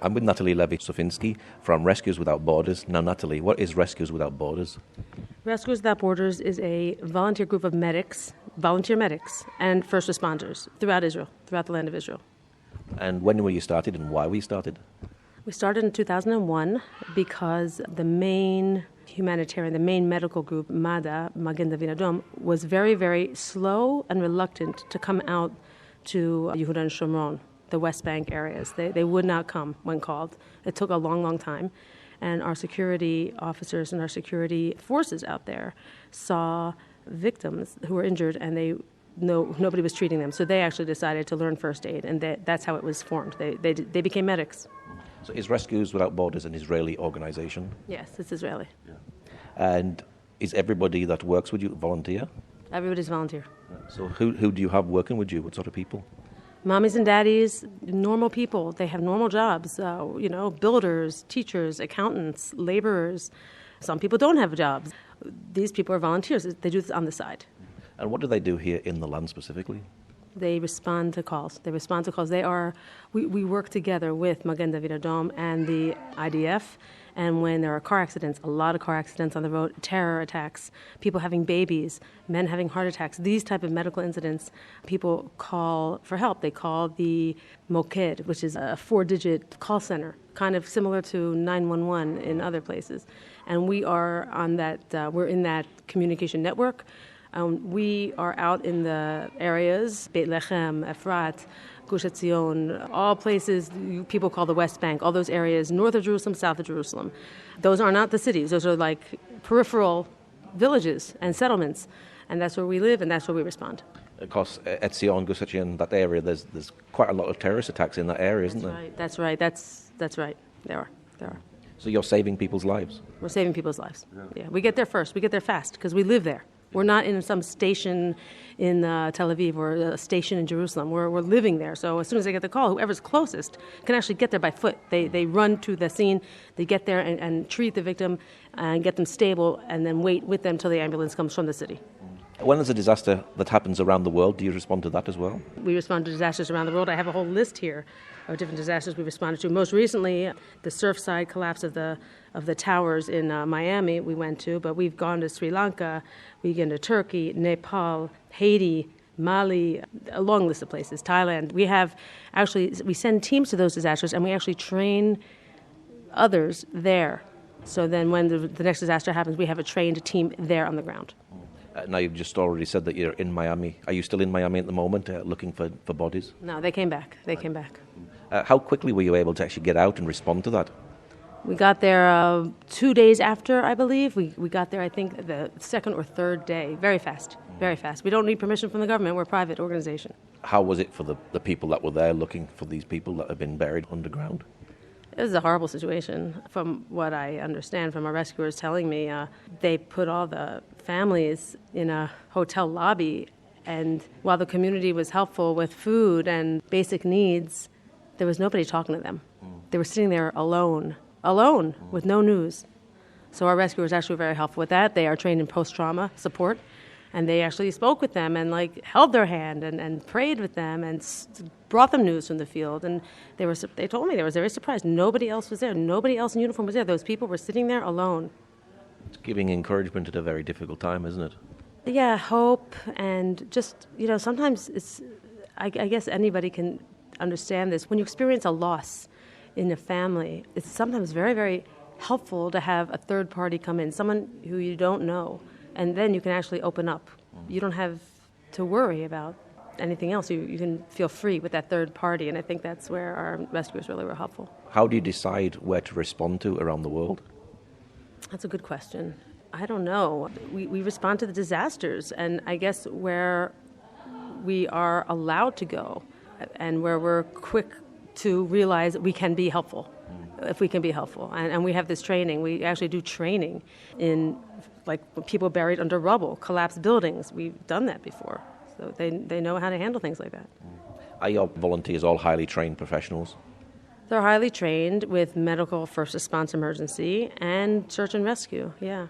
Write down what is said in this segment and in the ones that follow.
I'm with Natalie Levy Sopinsky from Rescues Without Borders. Now, Natalie, what is Rescues Without Borders? Rescues Without Borders is a volunteer group of volunteer medics, and first responders throughout Israel, throughout the land of Israel. And when were you started and why were you started? We started in 2001 because the main humanitarian, the main medical group, MADA, Magen David Adom, was very, very slow and reluctant to come out to Yehuda and Shomron, the West Bank areas. They would not come when called. It took a long, long time. And our security officers and our security forces out there saw victims who were injured, and nobody was treating them. So they actually decided to learn first aid, and that's how it was formed. They became medics. So is Rescues Without Borders an Israeli organization? Yes, it's Israeli. Yeah. And is everybody that works with you volunteer? Everybody's volunteer. So who do you have working with you? What sort of people? Mommies and daddies, normal people. They have normal jobs, builders, teachers, accountants, laborers. Some people don't have jobs. These people are volunteers. They do this on the side. And what do they do here in the land specifically? They respond to calls. We work together with Magen David Adom and the IDF. And when there are car accidents, a lot of car accidents on the road, terror attacks, people having babies, men having heart attacks, these type of medical incidents, people call for help. They call the Moked, which is a 4-digit call center, kind of similar to 911 in other places. And we are on that, we're in that communication network. We are out in the areas, Bethlehem, Efrat, Gush Etzion, all places people call the West Bank, all those areas, north of Jerusalem, south of Jerusalem. Those are not the cities. Those are like peripheral villages and settlements. And that's where we live, and that's where we respond. Of course, Etzion, Gush Etzion, that area, there's quite a lot of terrorist attacks in that area, isn't there? That's right. That's right. There are. So you're saving people's lives? We're saving people's lives. Yeah. We get there first. We get there fast because we live there. We're not in some station in Tel Aviv or a station in Jerusalem. We're living there. So as soon as they get the call, whoever's closest can actually get there by foot. They run to the scene. They get there and treat the victim and get them stable and then wait with them till the ambulance comes from the city. When there's a disaster that happens around the world, do you respond to that as well? We respond to disasters around the world. I have a whole list here of different disasters we responded to. Most recently, the Surfside collapse of the towers in Miami we went to, but we've gone to Sri Lanka, we've gone to Turkey, Nepal, Haiti, Mali, a long list of places, Thailand. We send teams to those disasters, and we actually train others there. So then when the next disaster happens, we have a trained team there on the ground. Now, you've just already said that you're in Miami. Are you still in Miami at the moment looking for bodies? No, they came back. Came back. How quickly were you able to actually get out and respond to that? We got there 2 days after, I believe. We got there, I think, the second or third day. Very fast, very fast. We don't need permission from the government. We're a private organization. How was it for the people that were there looking for these people that have been buried underground? It was a horrible situation. From what I understand from our rescuers telling me, they put all the families in a hotel lobby, and while the community was helpful with food and basic needs, there was nobody talking to them. They were sitting there alone, with no news. So our rescuers actually were very helpful with that. They are trained in post-trauma support, and they actually spoke with them and held their hand and prayed with them and brought them news from the field. And they told me they were very surprised. Nobody else was there. Nobody else in uniform was there. Those people were sitting there alone. It's giving encouragement at a very difficult time, isn't it? Yeah, hope, and just, sometimes I guess anybody can understand this. When you experience a loss in a family, it's sometimes very, very helpful to have a third party come in, someone who you don't know, and then you can actually open up. You don't have to worry about anything else. You can feel free with that third party, and I think that's where our rescuers really were helpful. How do you decide where to respond to around the world? That's a good question. I don't know. We respond to the disasters, and I guess where we are allowed to go and where we're quick to realize we can be helpful, if we can be helpful. And we have this training. We actually do training in people buried under rubble, collapsed buildings. We've done that before. So they know how to handle things like that. Are your volunteers all highly trained professionals? They're highly trained with medical first response emergency and search and rescue, yeah.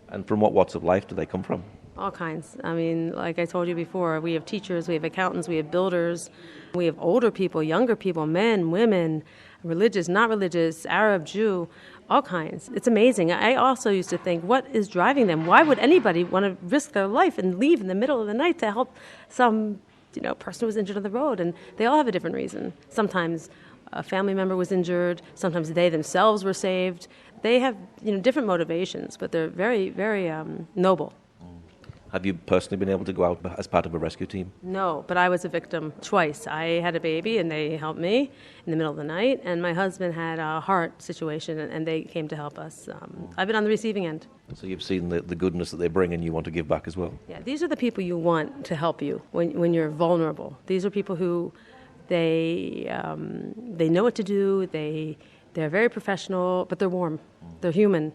And from what walks of life do they come from? All kinds. I mean, like I told you before, we have teachers, we have accountants, we have builders, we have older people, younger people, men, women, religious, not religious, Arab, Jew, all kinds. It's amazing. I also used to think, what is driving them? Why would anybody want to risk their life and leave in the middle of the night to help some, person who was injured on the road? And they all have a different reason. Sometimes a family member was injured. Sometimes they themselves were saved. They have, different motivations, but they're very, very noble. Have you personally been able to go out as part of a rescue team? No, but I was a victim twice. I had a baby, and they helped me in the middle of the night, and my husband had a heart situation, and they came to help us. I've been on the receiving end. So you've seen the goodness that they bring, and you want to give back as well? Yeah, these are the people you want to help you when you're vulnerable. These are people who they know what to do. They're very professional, but they're warm. They're human.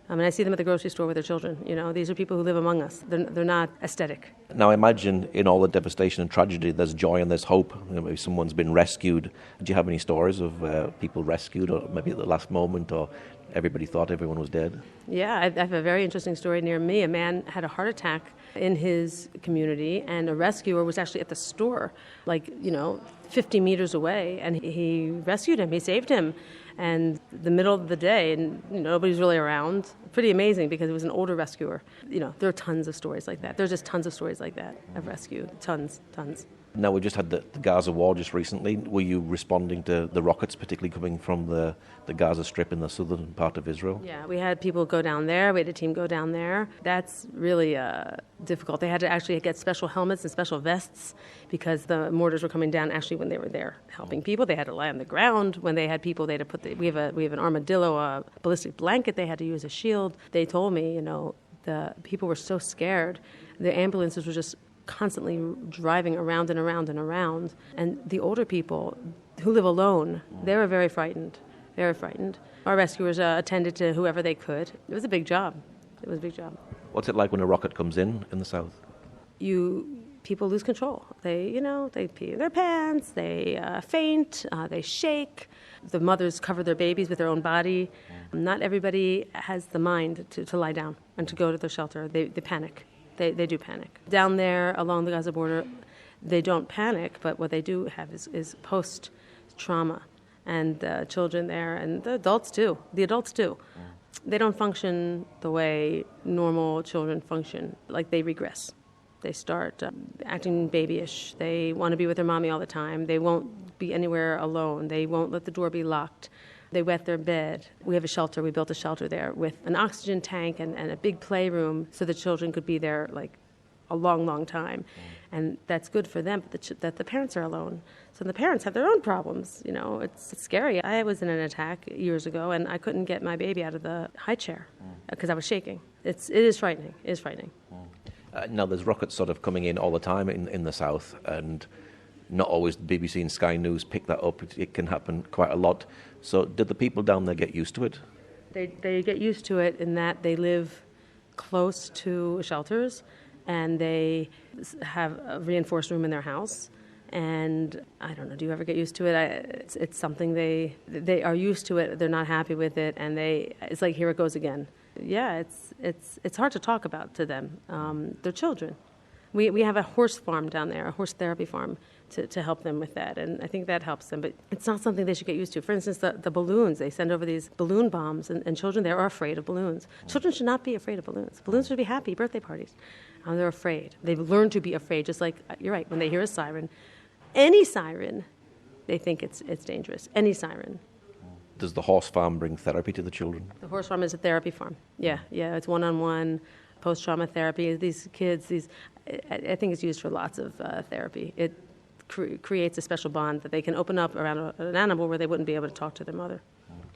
I see them at the grocery store with their children. These are people who live among us. They're not aesthetic. Now, I imagine in all the devastation and tragedy, there's joy and there's hope. Maybe someone's been rescued. Do you have any stories of people rescued, or maybe at the last moment, or everybody thought everyone was dead? Yeah, I have a very interesting story near me. A man had a heart attack in his community, and a rescuer was actually at the store, 50 meters away, and he rescued him. He saved him. And the middle of the day, and nobody's really around. Pretty amazing, because it was an older rescuer. There are tons of stories like that. There's just tons of stories like that of rescue. Tons. Now, we just had the Gaza war just recently. Were you responding to the rockets, particularly coming from the Gaza Strip in the southern part of Israel? Yeah, we had people go down there. We had a team go down there. That's really difficult. They had to actually get special helmets and special vests, because the mortars were coming down actually when they were there helping people. They had to lie on the ground. When they had people, they had to put we have an armadillo, a ballistic blanket. They had to use a shield. They told me, the people were so scared. The ambulances were just constantly driving around and around and around. And the older people who live alone, they were very frightened. Very frightened. Our rescuers attended to whoever they could. It was a big job. What's it like when a rocket comes in the south? People lose control. They pee in their pants, they faint, they shake. The mothers cover their babies with their own body. Not everybody has the mind to lie down and to go to their shelter. They panic. They do panic. Down there along the Gaza border, they don't panic, but what they do have is post-trauma. And children there, and the adults too. They don't function the way normal children function. Like, they regress. They start acting babyish. They want to be with their mommy all the time. They won't be anywhere alone. They won't let the door be locked. They wet their bed. We have a shelter. We built a shelter there with an oxygen tank and a big playroom, so the children could be there a long, long time. And that's good for them, but that the parents are alone. So the parents have their own problems. It's scary. I was in an attack years ago, and I couldn't get my baby out of the high chair because I was shaking. It is frightening. It is frightening. Now, there's rockets sort of coming in all the time in the south, and not always the BBC and Sky News pick that up. It can happen quite a lot. So did the people down there get used to it? They get used to it in that they live close to shelters, and they have a reinforced room in their house. And I don't know, do you ever get used to it? It's something they are used to it. They're not happy with it, and it's like, here it goes again. Yeah, it's hard to talk about to them. They're children. We have a horse farm down there, a horse therapy farm, to help them with that, and I think that helps them. But it's not something they should get used to. For instance, the balloons, they send over these balloon bombs, and children there are afraid of balloons. Children should not be afraid of balloons. Balloons should be happy, birthday parties. They're afraid. They've learned to be afraid, just like, you're right, when they hear a siren, any siren, they think it's dangerous, any siren. Does the horse farm bring therapy to the children? The horse farm is a therapy farm. Yeah, it's one-on-one, post-trauma therapy. These kids, I think it's used for lots of therapy. It creates a special bond that they can open up around an animal where they wouldn't be able to talk to their mother.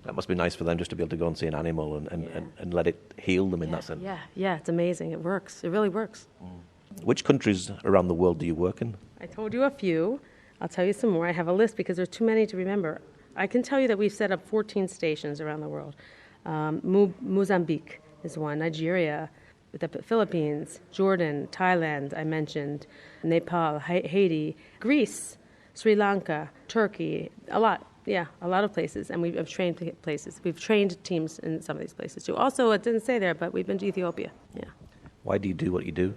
That must be nice for them, just to be able to go and see an animal and let it heal them in that sense. Yeah, it's amazing. It works. It really works. Which countries around the world do you work in? I told you a few. I'll tell you some more. I have a list because there's too many to remember. I can tell you that we've set up 14 stations around the world. Mozambique is one, Nigeria, the Philippines, Jordan, Thailand, I mentioned, Nepal, Haiti, Greece, Sri Lanka, Turkey, a lot of places. And we've trained places. We've trained teams in some of these places too. Also, it didn't say there, but we've been to Ethiopia. Yeah. Why do you do what you do?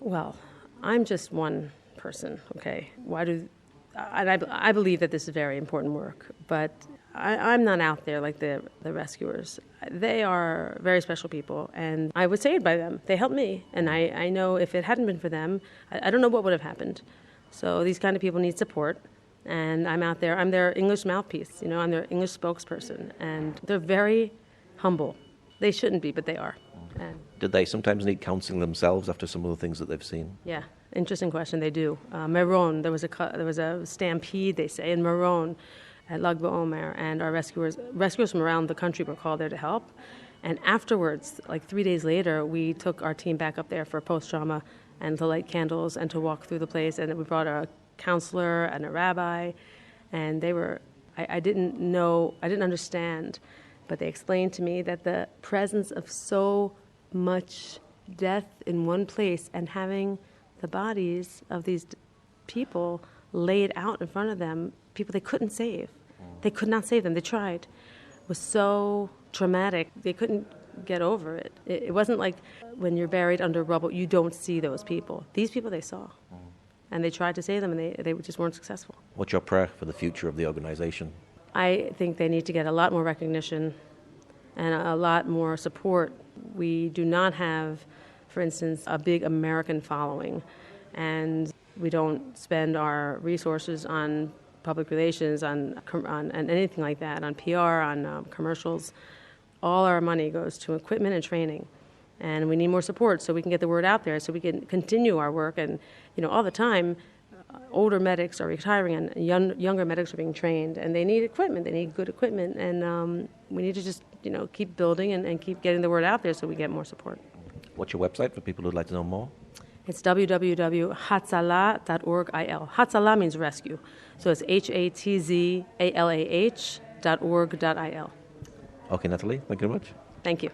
Well, I'm just one person, okay? I believe that this is very important work, but I'm not out there like the rescuers. They are very special people, and I was saved by them. They helped me, and I know if it hadn't been for them, I don't know what would have happened. So these kind of people need support, and I'm out there. I'm their English mouthpiece, I'm their English spokesperson, and they're very humble. They shouldn't be, but they are. And Did they sometimes need counseling themselves after some of the things that they've seen? yeah, interesting question. They do. Meron, there was a stampede, they say, in Meron at Lag BaOmer, and our rescuers from around the country were called there to help. And afterwards, like 3 days later, we took our team back up there for post-trauma and to light candles and to walk through the place. And we brought a counselor and a rabbi, and they were. I didn't understand, but they explained to me that the presence of so much death in one place and having the bodies of these people laid out in front of them, people they couldn't save. They could not save them. They tried. It was so traumatic. They couldn't get over it. It wasn't like when you're buried under rubble, you don't see those people. These people they saw. And they tried to save them, and they just weren't successful. What's your prayer for the future of the organization? I think they need to get a lot more recognition and a lot more support. We do not have, for instance, a big American following, and we don't spend our resources on public relations, on anything like that, on PR, on commercials. All our money goes to equipment and training, and we need more support so we can get the word out there, so we can continue our work. And all the time, older medics are retiring, and younger medics are being trained, and they need equipment. They need good equipment, and we need to just keep building and keep getting the word out there so we get more support. What's your website for people who'd like to know more? It's www.hatzalah.org.il. Hatzalah means rescue. So it's HATZALAH.org.il. Okay, Natalie, thank you very much. Thank you.